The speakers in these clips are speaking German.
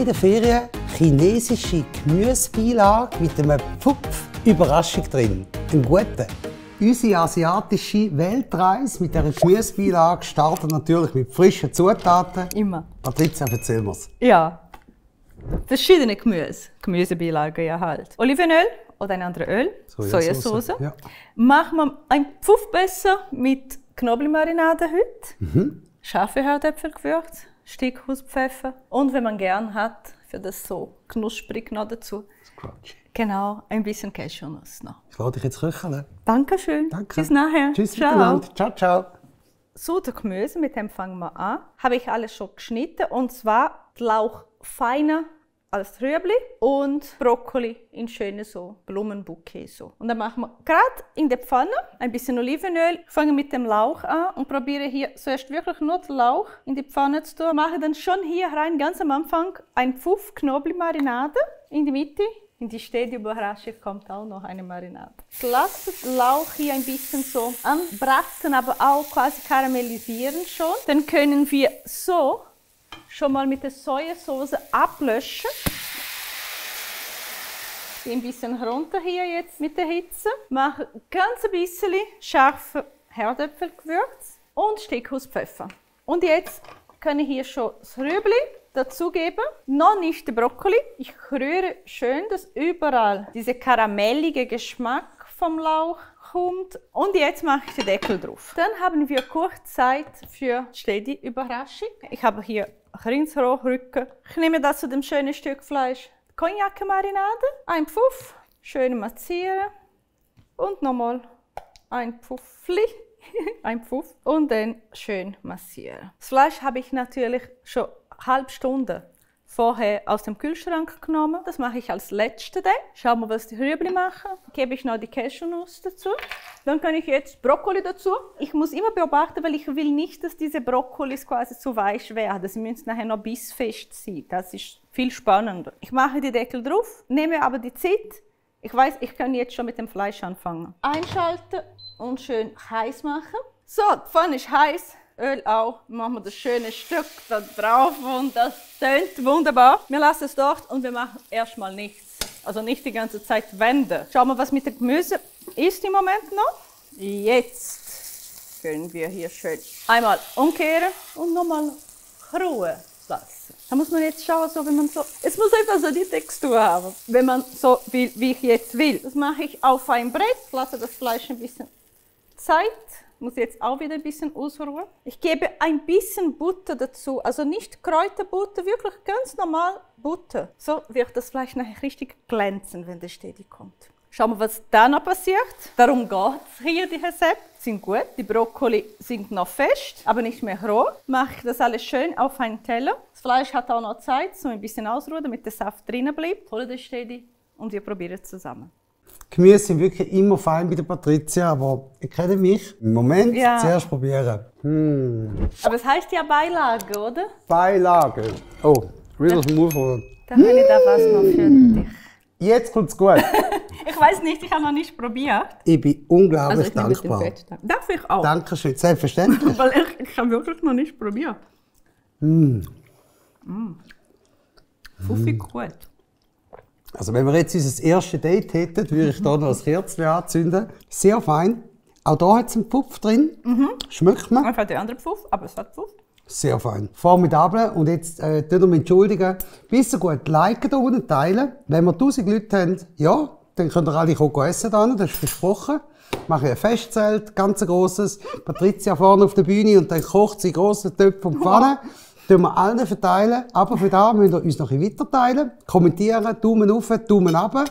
der Ferien chinesische Gemüsebeilage mit einem Pfupf-Überraschung drin. Ein guter. Unsere asiatische Weltreise mit dieser Gemüsebeilage startet natürlich mit frischen Zutaten. Immer. Patricia, erzähl mir's. Ja. Verschiedene Gemüsebeilagen ja halt. Olivenöl oder ein anderes Öl, Sojasauce. Ja. Machen wir ein Pfuff besser mit Knoblauchmarinade heute. Scharfe Herdöpfelgewürz, Steckhauspfeffer und wenn man gern hat, für das so knusprig noch dazu. Scrunchy. Genau, ein bisschen Cashewnuss noch. Ich lade dich jetzt köcheln. Dankeschön. Danke. Bis nachher. Tschüss Ciao. miteinander. Ciao, ciao. So, der Gemüse, mit dem fangen wir an. Habe ich alles schon geschnitten. Und zwar Lauch feiner als Rüebli und Brokkoli in schöne so Blumenbouquet so. Und dann machen wir gerade in der Pfanne ein bisschen Olivenöl. Ich fange mit dem Lauch an und probiere hier zuerst wirklich nur den Lauch in die Pfanne zu tun. Mache dann schon hier rein, ganz am Anfang, ein Pfuff Knoblauchmarinade in die Mitte. In die Stedi-Überraschung kommt auch noch eine Marinade. Ich lasse den Lauch hier ein bisschen so anbraten, aber auch quasi karamellisieren schon. Dann können wir so schon mal mit der Sojasauce ablöschen. Gehe ein bisschen runter hier jetzt mit der Hitze. Mache ganz ein bisschen scharfe Herdöpfelgewürz und Steckhauspfeffer. Und jetzt kann ich hier schon das Rüebli dazugeben. Noch nicht der Brokkoli. Ich rühre schön, dass überall dieser karamellige Geschmack vom Lauch kommt. Und jetzt mache ich den Deckel drauf. Dann haben wir kurz Zeit für Stedi-Überraschung. Ich habe hier Rindsrochrücken. Ich nehme das zu dem schönen Stück Fleisch. Cognac-Marinade, ein Pfuff, schön massieren und nochmal ein Pfuffli. Ein Pfuff und dann schön massieren. Das Fleisch habe ich natürlich schon eine halbe Stunde vorher aus dem Kühlschrank genommen. Das mache ich als letztes. Schauen wir, was die Rüebli machen. Gebe ich noch die Cashewnuss dazu. Dann kann ich jetzt Brokkoli dazu. Ich muss immer beobachten, weil ich will nicht, dass diese Brokkolis quasi zu weich werden. Sie müssen nachher noch bissfest sein. Das ist viel spannender. Ich mache die Deckel drauf, nehme aber die Zeit. Ich weiß, ich kann jetzt schon mit dem Fleisch anfangen. Einschalten und schön heiß machen. So, die Pfanne ist heiß. Öl auch. Machen wir das schöne Stück da drauf und das tönt wunderbar. Wir lassen es dort und wir machen erstmal nichts. Also nicht die ganze Zeit wenden. Schauen wir, was mit dem Gemüse ist im Moment noch. Jetzt können wir hier schön einmal umkehren und nochmal ruhen lassen. Da muss man jetzt schauen, so, wenn man so. Es muss einfach so die Textur haben, wenn man so will, wie ich jetzt will. Das mache ich auf ein Brett, lasse das Fleisch ein bisschen Zeit. Muss jetzt auch wieder ein bisschen ausruhen. Ich gebe ein bisschen Butter dazu, also nicht Kräuterbutter, wirklich ganz normal Butter. So wird das Fleisch nachher richtig glänzen, wenn der Stedi kommt. Schauen wir, was da noch passiert. Darum geht es hier, die Rezepte sind gut. Die Brokkoli sind noch fest, aber nicht mehr roh. Mache ich das alles schön auf einen Teller. Das Fleisch hat auch noch Zeit, so ein bisschen ausruhen, damit der Saft drinnen bleibt. Hole den Stedi und wir probieren es zusammen. Gemüse sind wirklich immer fein bei der Patricia, aber ihr kennt mich. Im Moment zuerst probieren. Aber es heisst ja Beilage, oder? Beilage. Oh, real smooth. Da habe ich da was noch für dich. Jetzt kommt's gut. Ich weiß nicht, ich habe noch nicht probiert. Ich bin unglaublich Also ich dankbar. Darf ich auch? Dankeschön, selbstverständlich. Weil ich habe wirklich noch nicht probiert. Fuffig gut. Also wenn wir jetzt unser erstes Date hätten, würde ich hier noch ein Kerzchen anzünden. Sehr fein. Auch hier hat es einen Pfuff drin. Schmeckt man. Einfach der andere Pfuff, aber es hat Pfuff. Sehr fein. Formidabel. Und jetzt tut ihr mich entschuldigen. Bisschen gut liken hier unten, teilen. Wenn wir 1000 Leute haben, ja, dann könnt ihr alle essen hier. Das ist versprochen. Mache ich ein Festzelt, ganz grosses. Patricia vorne auf der Bühne und dann kocht sie grosse Töpfe und Pfannen. Tun wir allen verteilen. Aber für das müsst ihr uns noch ein bisschen weiter teilen. Kommentieren, Daumen auf, Daumen runter.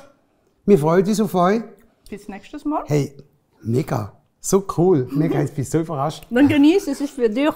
Wir freuen uns auf euch. Bis nächstes Mal. Hey, mega. So cool. Mega, ich bin so überrascht. Dann genieße es, ist für dich.